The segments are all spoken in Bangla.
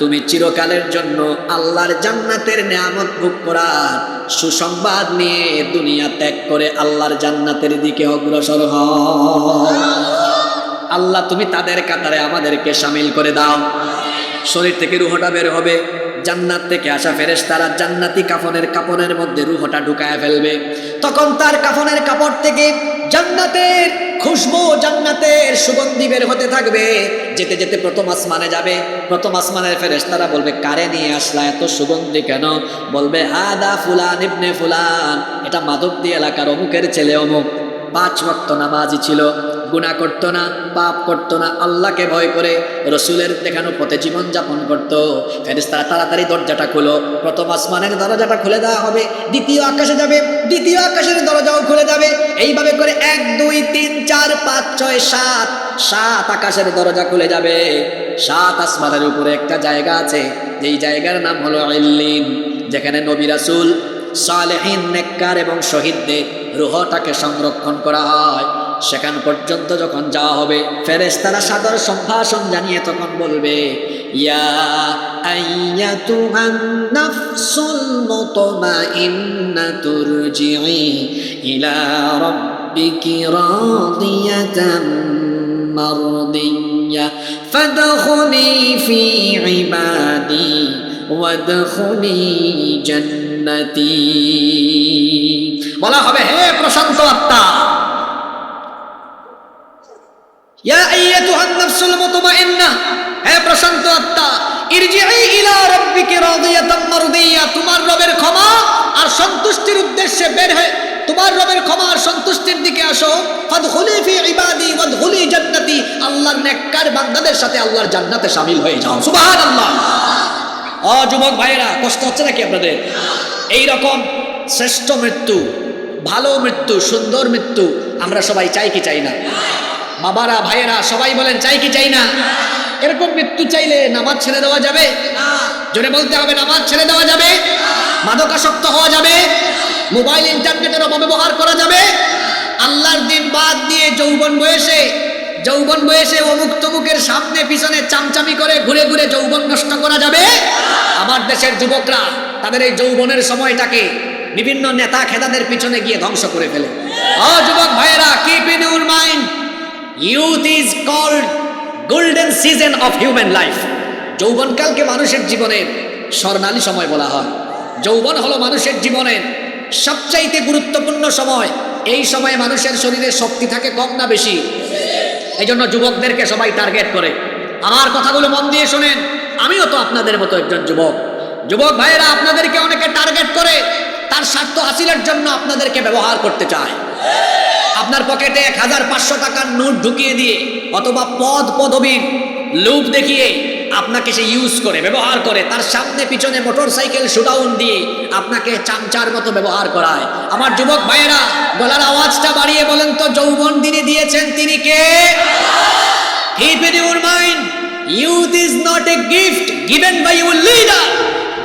তুমি চিরকালের জন্য আল্লাহর জান্নাতের নেয়ামত ভোগ করার সুসংবাদ নিয়ে দুনিয়া ত্যাগ করে আল্লাহর জান্নাতের দিকে অগ্রসর হও। আল্লাহ তুমি তাদের কাতারে আমাদেরকে শামিল করে দাও। শরীর থেকে রূহটা বের হবে, জান্নাত থেকে আসা ফেরেশতারা জান্নাতি কাফনের মধ্যে রূহটা ঢুকায় ফেলবে। তখন তার কাফনের কাপড় থেকে জান্নাতের খুশবু, জান্নাতের সুগন্ধি বের হতে থাকবে। যেতে যেতে প্রথম আসমানে যাবে। প্রথম আসমানের ফেরেশতারা বলবে, কারে নিয়ে আসলা, এত সুগন্ধি কেন? বলবে, হাদা ফুলান ইবনে ফুলান, এটা মাধবদী এলাকার অমুকের ছেলে অমুক। 5 ওয়াক্ত নামাজি ছিল, গুনাহ করতো না, পাপ করতো না, আল্লাহকে ভয় করে রসুলের দেখানো পথে জীবন যাপন করতো। ফেরেশতারা তাড়াতাড়ি দরজাটা খুলো, প্রথম আসমানের দরজাটা খুলে দেওয়া হবে। দ্বিতীয় আকাশে যাবে, দ্বিতীয় আকাশের দরজাও খুলে যাবে। এইভাবে করে 1 2 3 4 5 6 7 7 আকাশের দরজা খুলে যাবে। 7 আসমানের উপরে একটা জায়গা আছে, যেই জায়গার নাম হলো ইল্লিন, যেখানে নবী রাসূল, সালেহিন, নেককার এবং শহীদদের রূহটাকে সংরক্ষণ করা হয়। সেখান পর্যন্ত যখন যাওয়া হবে, ফেরেশতারা সাদর সম্ভাষণ জানিয়ে তখন বলবে, ইয়া আইয়াতুহান নাফসুল মুতমাইন্নাতুর রুজিই ইলা রাব্বিকি রাদিয়াতাম মারদিয়্যা ফাদখুলি ফি ইবাদি ওয়াদখুলি জান্নাতি। বলা হবে, হে প্রশান্ত আত্মা, ইয়া আইয়াতুহান নাফসুল মুতমাইন্না, হে প্রশান্ত আত্মা, ইরজিই ইলা রাব্বিকি রাদিয়াতাম মারদিয়্যা, তোমার রবের ক্ষমা আর সন্তুষ্টির উদ্দেশ্যে বের হয়ে তোমার রবের ক্ষমা আর সন্তুষ্টির দিকে আসো। ফাদখুলি ফি ইবাদি ওয়াদখুলি জান্নাতি, আল্লাহর নেককার বান্দাদের সাথে আল্লাহর জান্নাতে শামিল হয়ে যাও। সুবহানাল্লাহ। ও যুবক ভাইয়েরা, কষ্ট হচ্ছে নাকি আপনাদের? এই রকম শ্রেষ্ঠ মৃত্যু, ভালো মৃত্যু, সুন্দর মৃত্যু আমরা সবাই চাই কি চাই না? বাবারা, ভাইয়েরা, সবাই বলেন চাই কি চাই না? এরকম মৃত্যু চাইলে নামাজ ছেড়ে দেওয়া যাবে? জোরে বলতে হবে, নামাজ ছেড়ে দেওয়া যাবে? মাদকাসক্ত হওয়া যাবে? মোবাইল ইন্টারনেটের অপব্যবহার করা যাবে? আল্লাহর দিন বাদ দিয়ে যৌবন বয়সে অমুক তমুকের সামনে পিছনে চামচামি করে ঘুরে ঘুরে যৌবন নষ্ট করা যাবে? আমার দেশের যুবকরা তাদের এই যৌবনের সময়টাকে বিভিন্ন নেতা খেদাদের পিছনে গিয়ে ধ্বংস করে ফেলে। ও যুবক ভাইয়েরা, keep in your mind, youth is called golden season of human life. যৌবনকালকে মানুষের জীবনের স্বর্ণালী সময় বলা হয়। যৌবন হলো মানুষের জীবনের সবচাইতে গুরুত্বপূর্ণ সময়। এই সময়ে মানুষের শরীরে শক্তি থাকে কম না বেশি? এই জন্য যুবকদেরকে সবাই টার্গেট করে। আমার কথাগুলো মন দিয়ে শোনেন, আমিও তো আপনাদের মতো একজন যুবক। যুবক ভাইয়েরা, আপনাদেরকে অনেকে টার্গেট করে তার স্বার্থ হাসিলের জন্য আপনাদেরকে ব্যবহার করতে চায়। আপনার পকেটে 1500 টাকার নোট ঢুকিয়ে দিয়ে অথবা পদবীর লোভ দেখিয়ে আপনাকে সে ইউজ করে, ব্যবহার করে, তার সামনে পিছনে মোটরসাইকেল শোডাউন দিয়ে আপনাকে চামচার মতো ব্যবহার করায়। আমার যুবক ভাইয়েরা, গলার আওয়াজটা বাড়িয়ে বলেন তো, যৌবন যিনি দিয়েছেন তিনি কে? Keep in your mind, youth is not a gift given by your leader.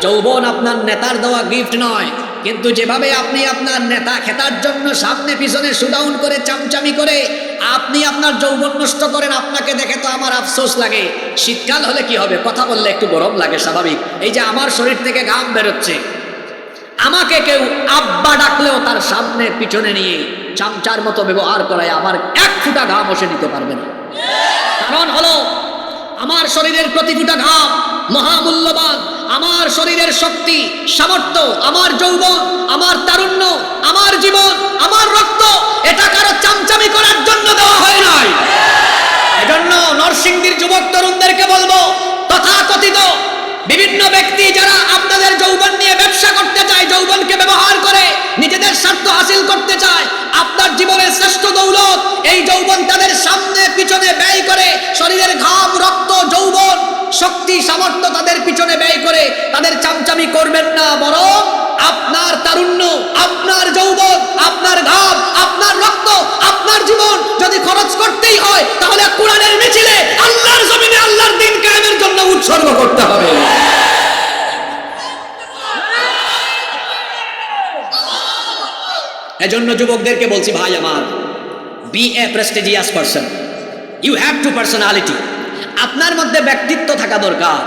যৌবন আপনার নেতার দেওয়া গিফট নয়, কিন্তু যেভাবে আপনি আপনার নেতা খেতার জন্য সামনে পিছনে শোডাউন করে চামচামি করে আপনি আপনার যৌবন নষ্ট করেন, আপনাকে দেখে তো আমার আফসোস লাগে। শীতকাল হলে কি হবে, কথা বললে একটু গরম লাগে, স্বাভাবিক। এই যে আমার শরীর থেকে ঘাম বেরোচ্ছে, আমাকে কেউ আব্বা ডাকলেও তার সামনে পিছনে নিয়ে চামচার মতো ব্যবহার করায় আমার 1 ফোঁটা ঘাম বসে নিতে পারবে না। কারণ হলো আমার শরীরের প্রতি ফোঁটা ঘাম মহামূল্যবান। আমার শরীরের শক্তি, সামর্থ্য, আমার যৌবন, আমার তারুণ্য, আমার জীবন, আমার রক্ত, এটা কারো চামচামি করার জন্য দেওয়া হয় নাই। এজন্য নরসিংদীর যুবক তরুণদেরকে বলবো, তথাকথিত বিভিন্ন ব্যক্তি যারা আপনাদের যৌবন নিয়ে ব্যবসা করতে চায়, যৌবনকে ব্যবহার করে নিজেদের স্বার্থ হাসিল করতে চায়, আপনার জীবনের শ্রেষ্ঠ দৌলত এই যৌবন তাদের সামনে পিছনে ব্যয় করে, শরীরের ঘাম, রক্ত, যৌবন, শক্তি, সামর্থ্য তাদের পিছনে ব্যয় করে তাদের চামচামি করবেন না। বরং আপনার তারুণ্য, আপনার যৌবন, আপনার ঘাম, আপনার রক্ত, আপনার জীবন যদি খরচ করতেই হয়, তাহলে কোরআনের মিছিলে আল্লাহর জমিনে আল্লাহর দ্বীন কায়েমের জন্য উৎসর্গ করতে হবে। এজন্য যুবকদেরকে বলছি, ভাই আমার, be a prestigious person, you have to personality. আপনার মধ্যে ব্যক্তিত্ব থাকা দরকার।